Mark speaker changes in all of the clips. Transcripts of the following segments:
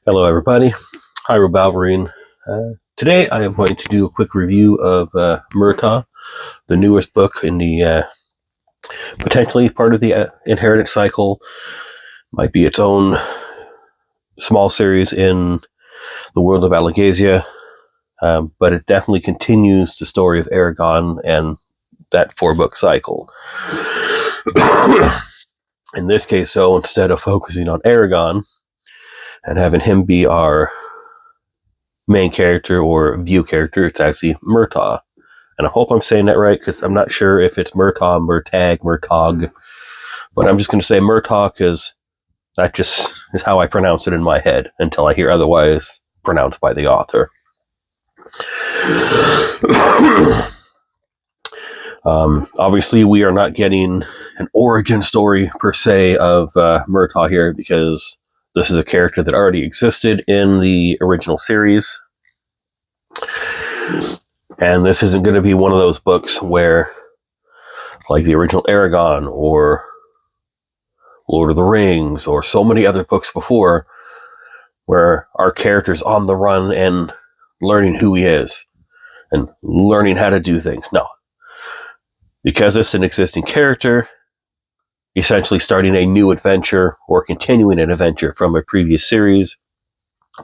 Speaker 1: Hello, everybody. Hi, Balverine. Today, I am going to do a quick review of Murtagh, the newest book in the potentially part of the Inheritance cycle. Might be its own small series in the world of Alagasia, but it definitely continues the story of Eragon and that 4-book cycle. In this case, so instead of focusing on Eragon and having him be our main character or view character, it's actually Murtagh. And I hope I'm saying that right, because I'm not sure if it's Murtagh, Murtagh, but I'm just going to say Murtagh because that just is how I pronounce it in my head until I hear otherwise pronounced by the author. Obviously, we are not getting an origin story per se of Murtagh here because this is a character that already existed in the original series. And this isn't going to be one of those books where, like the original Eragon or Lord of the Rings or so many other books before, where our character's on the run and learning who he is and learning how to do things. No. Because it's an existing character, essentially starting a new adventure or continuing an adventure from a previous series,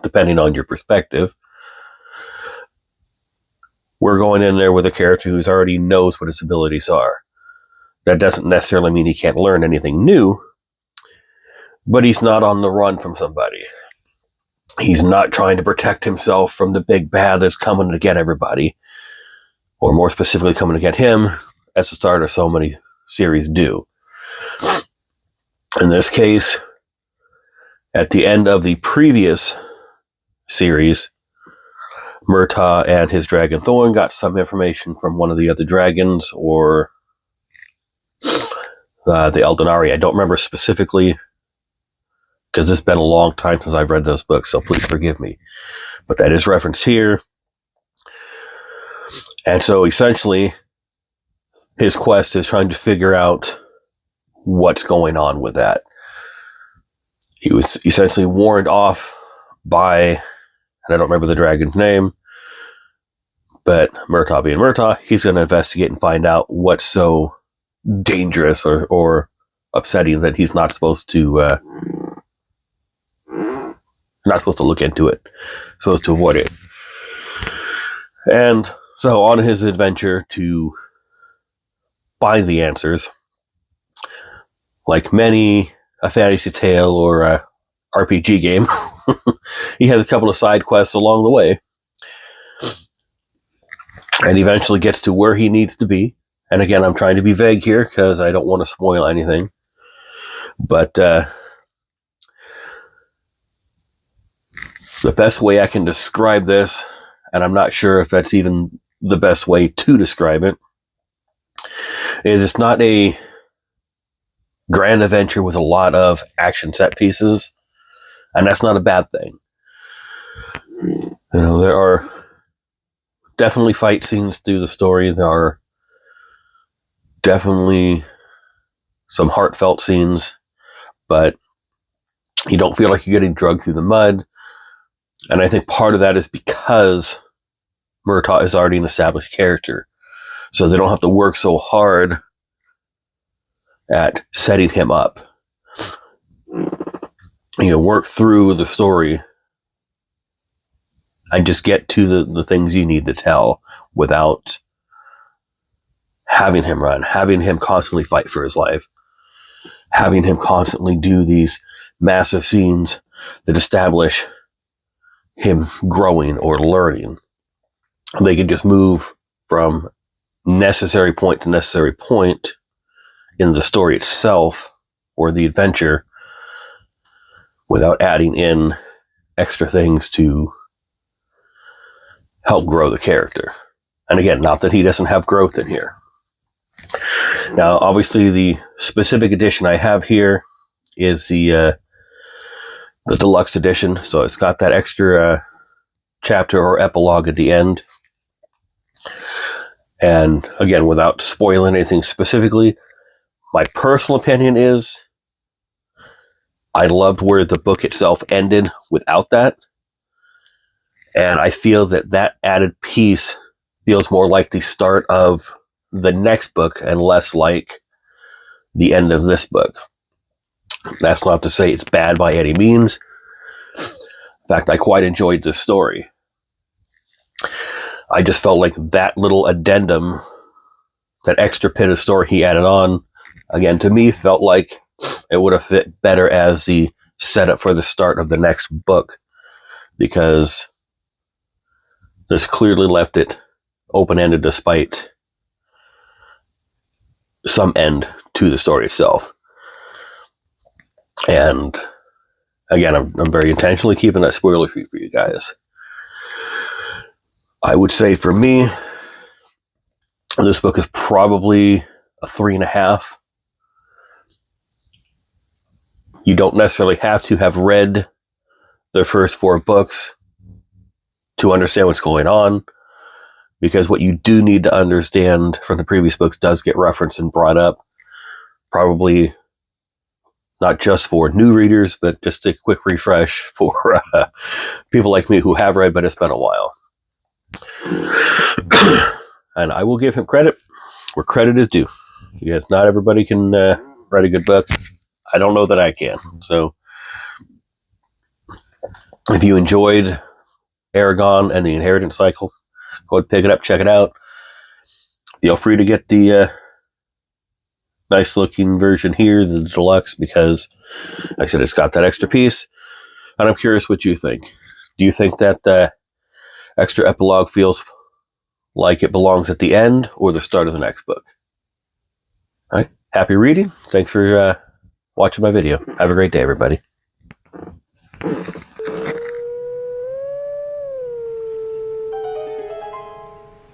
Speaker 1: depending on your perspective. We're going in there with a character who already knows what his abilities are. That doesn't necessarily mean he can't learn anything new, but he's not on the run from somebody. He's not trying to protect himself from the big bad that's coming to get everybody, or more specifically coming to get him, as the start of so many series do. In this case, at the end of the previous series, Murtagh and his dragon Thorn got some information from one of the other dragons, or the Eldenari. I don't remember specifically, because it's been a long time since I've read those books, so please forgive me. But that is referenced here. And so essentially, his quest is trying to figure out what's going on with that. He was essentially warned off by, and I don't remember the dragon's name, but Murtagh being Murtagh, he's going to investigate and find out what's so dangerous or upsetting that he's not supposed to look into it, supposed to avoid it. And so on his adventure to find the answers, like many a fantasy tale or a RPG game, he has a couple of side quests along the way, and eventually gets to where he needs to be. And again, I'm trying to be vague here because I don't want to spoil anything. But the best way I can describe this, and I'm not sure if that's even the best way to describe it, is it's not a grand adventure with a lot of action set pieces, and that's not a bad thing. You know, there are definitely fight scenes through the story. There are definitely some heartfelt scenes, but you don't feel like you're getting dragged through the mud. And I think part of that is because Murtagh is already an established character, so they don't have to work so hard at setting him up. You know, work through the story and just get to the things you need to tell without having him run, having him constantly fight for his life, having him constantly do these massive scenes that establish him growing or learning. They can just move from necessary point to necessary point in the story itself or the adventure without adding in extra things to help grow the character. And again, not that he doesn't have growth in here. Now, obviously, the specific edition I have here is the deluxe edition, so it's got that extra chapter or epilogue at the end. And again, without spoiling anything specifically, my personal opinion is I loved where the book itself ended without that. And I feel that that added piece feels more like the start of the next book and less like the end of this book. That's not to say it's bad by any means. In fact, I quite enjoyed this story. I just felt like that little addendum, that extra bit of story he added on, again, to me, felt like it would have fit better as the setup for the start of the next book, because this clearly left it open-ended despite some end to the story itself. And again, I'm very intentionally keeping that spoiler-free for you guys. I would say for me, this book is probably a 3.5. You don't necessarily have to have read the first 4 books to understand what's going on, because what you do need to understand from the previous books does get referenced and brought up, probably not just for new readers, but just a quick refresh for people like me who have read, but it's been a while. And I will give him credit where credit is due, because not everybody can write a good book. I don't know that I can. So if you enjoyed Eragon and the Inheritance cycle, go ahead and pick it up, check it out. Feel free to get the nice looking version here, the deluxe, because like I said, it's got that extra piece. And I'm curious what you think. Do you think that the extra epilogue feels like it belongs at the end or the start of the next book? All right. Happy reading. Thanks for watching my video. Have a great day, everybody.